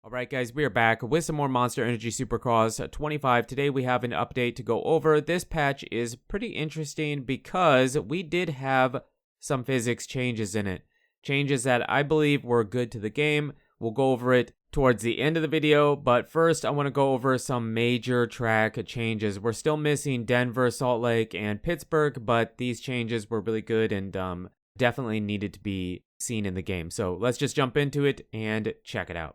Alright guys, we are back with some more Monster Energy Supercross 25. Today we have an update to go over. This patch is pretty interesting because we did have some physics changes in it. Changes that I believe were good to the game. We'll go over it towards the end of the video, but first I want to go over some major track changes. We're still missing Denver, Salt Lake, and Pittsburgh, but these changes were really good and definitely needed to be seen in the game. So let's just jump into it and check it out.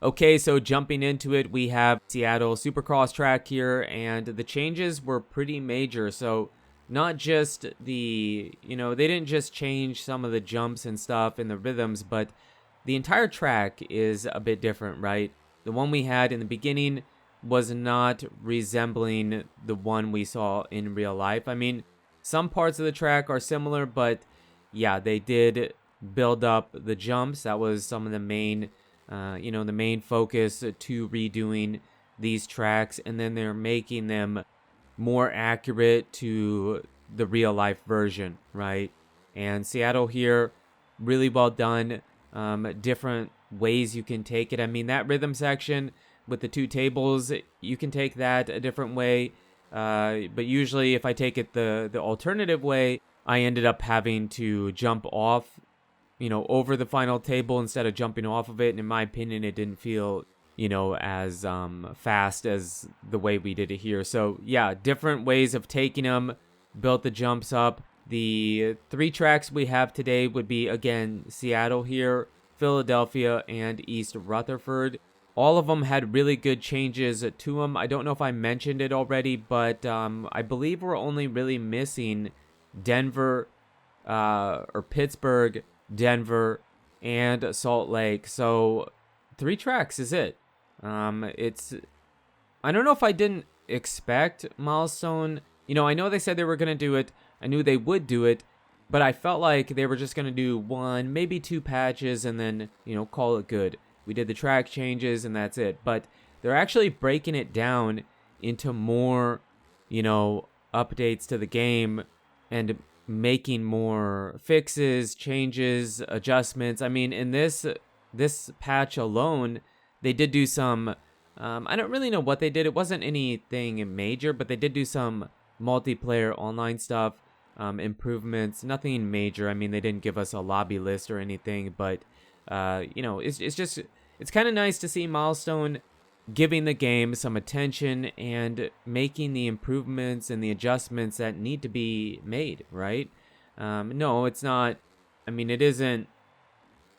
Okay, so jumping into it, we have Seattle Supercross track here, and the changes were pretty major. So not just they didn't just change some of the jumps and stuff and the rhythms, but the entire track is a bit different, right? The one we had in the beginning was not resembling the one we saw in real life. I mean, some parts of the track are similar, but yeah, they did build up the jumps. That was some of the main the main focus to redoing these tracks, and then they're making them more accurate to the real life version, right? And Seattle here, really well done. Different ways you can take it. I mean, that rhythm section with the two tables, you can take that a different way. But usually if I take it the alternative way, I ended up having to jump off over the final table instead of jumping off of it. And in my opinion, it didn't feel, as fast as the way we did it here. So yeah, different ways of taking them, built the jumps up. The three tracks we have today would be, again, Seattle here, Philadelphia, and East Rutherford. All of them had really good changes to them. I don't know if I mentioned it already, but I believe we're only really missing Denver or Pittsburgh, Denver, and Salt Lake. So 3 tracks is it. I don't know if I didn't expect Milestone. I know they said they were going to do it. I knew they would do it, but I felt like they were just going to do 1, maybe 2 patches and then, call it good. We did the track changes and that's it. But they're actually breaking it down into more, updates to the game and making more fixes, changes, adjustments. I mean, in this patch alone, they did do some, I don't really know what they did. It wasn't anything major, but they did do some multiplayer online stuff, improvements, nothing major. I mean, they didn't give us a lobby list or anything, but, it's kind of nice to see Milestone giving the game some attention and making the improvements and the adjustments that need to be made, right? No, it's not. I mean, it isn't.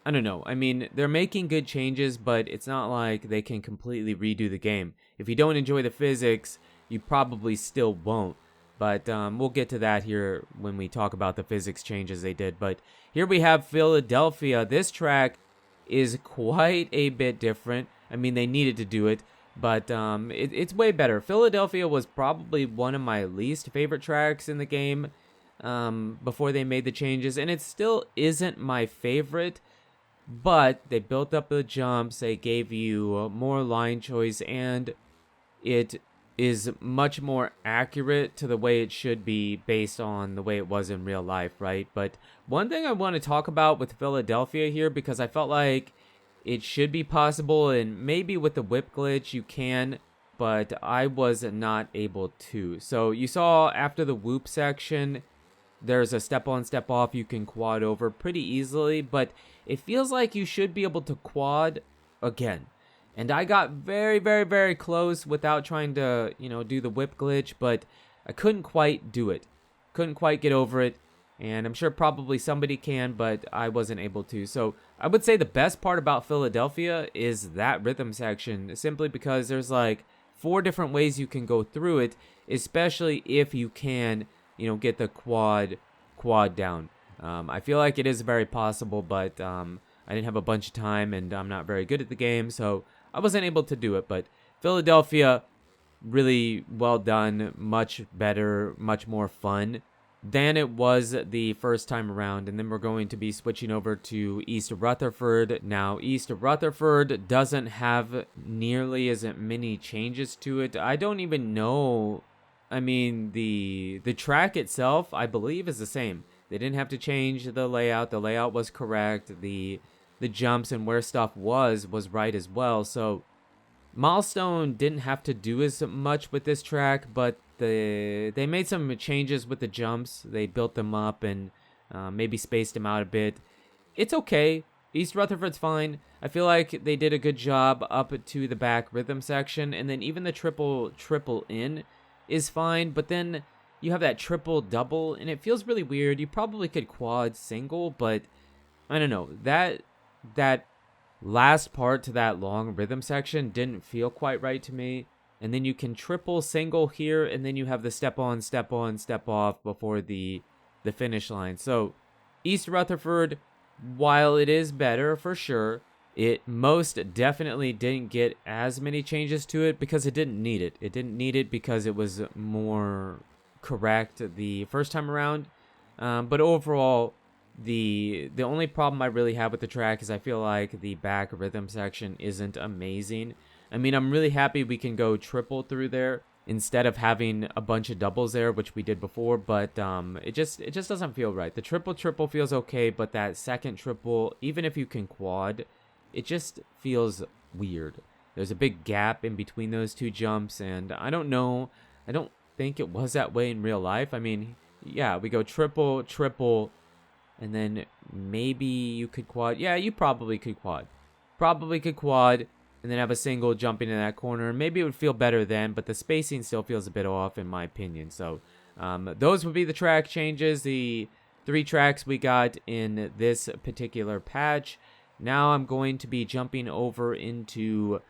I don't know. I mean, they're making good changes, but it's not like they can completely redo the game. If you don't enjoy the physics, you probably still won't. But we'll get to that here when we talk about the physics changes they did. But here we have Philadelphia. This track is quite a bit different. I mean, they needed to do it, but it's way better. Philadelphia was probably one of my least favorite tracks in the game before they made the changes, and it still isn't my favorite, but they built up the jumps, they gave you more line choice, and it is much more accurate to the way it should be based on the way it was in real life, right? But one thing I want to talk about with Philadelphia here, because I felt like it should be possible, and maybe with the whip glitch you can, but I was not able to. So you saw after the whoop section, there's a step on, step off. You can quad over pretty easily, but it feels like you should be able to quad again. And I got very, very, very close without trying to, do the whip glitch, but I couldn't quite do it. Couldn't quite get over it. And I'm sure probably somebody can, but I wasn't able to. So I would say the best part about Philadelphia is that rhythm section, simply because there's like 4 different ways you can go through it, especially if you can, get the quad down. I feel like it is very possible, but I didn't have a bunch of time and I'm not very good at the game, so I wasn't able to do it. But Philadelphia, really well done, much better, much more fun than it was the first time around. And then we're going to be switching over to East Rutherford. Now, East Rutherford doesn't have nearly as many changes to it. I don't even know. I mean, the track itself, I believe, is the same. They didn't have to change the layout. The layout was correct. The the jumps and where stuff was right as well. So Milestone didn't have to do as much with this track, but they made some changes with the jumps. They built them up and maybe spaced them out a bit. It's okay. East Rutherford's fine. I feel like they did a good job up to the back rhythm section, and then even the triple in is fine, but then you have that triple double, and it feels really weird. You probably could quad single, but I don't know. That last part to that long rhythm section didn't feel quite right to me. And then you can triple single here, and then you have the step on, step off before the finish line. So East Rutherford, while it is better for sure, it most definitely didn't get as many changes to it because it didn't need it. It didn't need it because it was more correct the first time around. But overall, the only problem I really have with the track is I feel like the back rhythm section isn't amazing. I mean, I'm really happy we can go triple through there instead of having a bunch of doubles there, which we did before, but it just doesn't feel right. The triple feels okay, but that second triple, even if you can quad, it just feels weird. There's a big gap in between those two jumps, and I don't know. I don't think it was that way in real life. I mean, yeah, we go triple, and then maybe you could quad. Yeah, you probably could quad. And then have a single jumping in that corner. Maybe it would feel better then, but the spacing still feels a bit off in my opinion. So those would be the track changes, the 3 tracks we got in this particular patch. Now I'm going to be jumping over into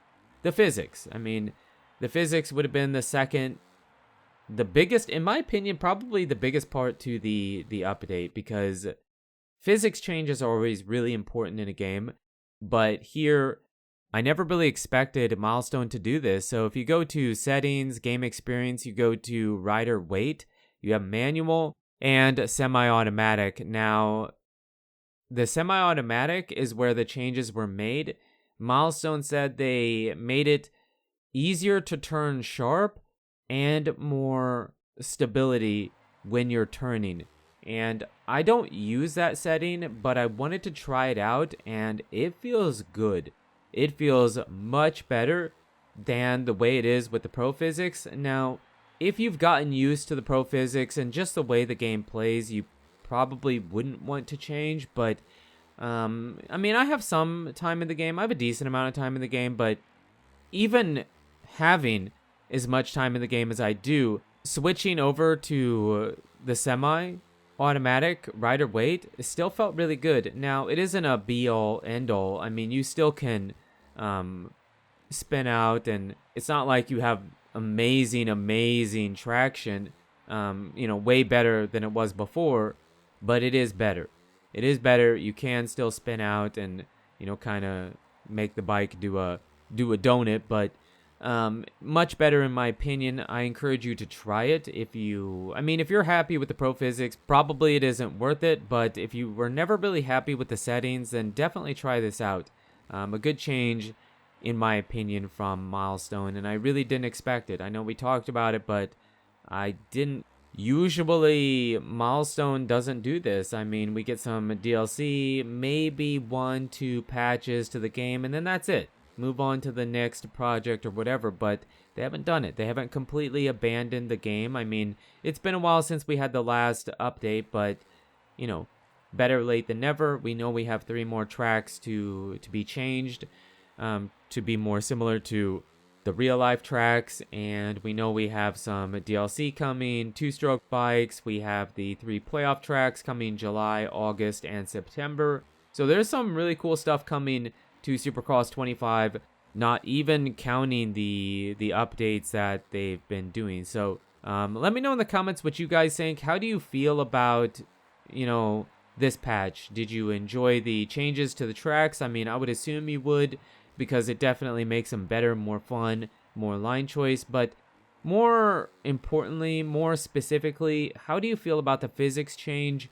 the physics. I mean, the physics would have been the biggest, in my opinion, probably the biggest part to the update, because physics changes are always really important in a game. But here, I never really expected Milestone to do this. So if you go to settings, game experience, you go to rider weight, you have manual and semi-automatic. Now, the semi-automatic is where the changes were made. Milestone said they made it easier to turn sharp and more stability when you're turning. And I don't use that setting, but I wanted to try it out, and it feels good. It feels much better than the way it is with the Pro Physics. Now, if you've gotten used to the Pro Physics and just the way the game plays, you probably wouldn't want to change. But, I mean, I have some time in the game. I have a decent amount of time in the game. But even having as much time in the game as I do, switching over to the semi-automatic rider weight still felt really good. Now, it isn't a be-all, end-all. I mean, you still can spin out, and it's not like you have amazing traction, way better than it was before, but it is better. You can still spin out and, kind of make the bike do a donut, but much better in my opinion. I encourage you to try it. If you're happy with the Pro Physics, probably it isn't worth it, but if you were never really happy with the settings, then definitely try this out. A good change, in my opinion, from Milestone, and I really didn't expect it. I know we talked about it, but I didn't. Usually, Milestone doesn't do this. I mean, we get some DLC, maybe 1-2 patches to the game, and then that's it. Move on to the next project or whatever, but they haven't done it. They haven't completely abandoned the game. I mean, it's been a while since we had the last update, but, better late than never. We know we have 3 more tracks to be changed, to be more similar to the real-life tracks, and we know we have some DLC coming, 2-stroke bikes. We have the 3 playoff tracks coming July, August, and September. So there's some really cool stuff coming to Supercross 25, not even counting the updates that they've been doing. So let me know in the comments what you guys think. How do you feel about, this patch? Did you enjoy the changes to the tracks? I mean, I would assume you would, because it definitely makes them better, more fun, more line choice. But more importantly, more specifically, how do you feel about the physics change?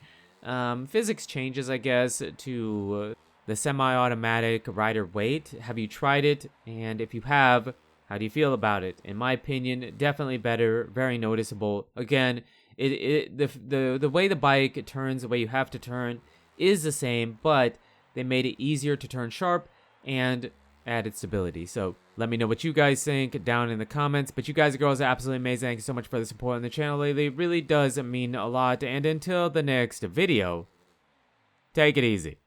Physics changes, I guess, to the semi-automatic rider weight. Have you tried it? And if you have, how do you feel about it? In my opinion, definitely better, very noticeable. Again, the way the bike turns, the way you have to turn is the same, but They made it easier to turn sharp and added stability. So let me know what you guys think down in the comments. But you guys and girls are absolutely amazing. Thank you so much for the support on the channel lately. It really does mean a lot. And until the next video, take it easy.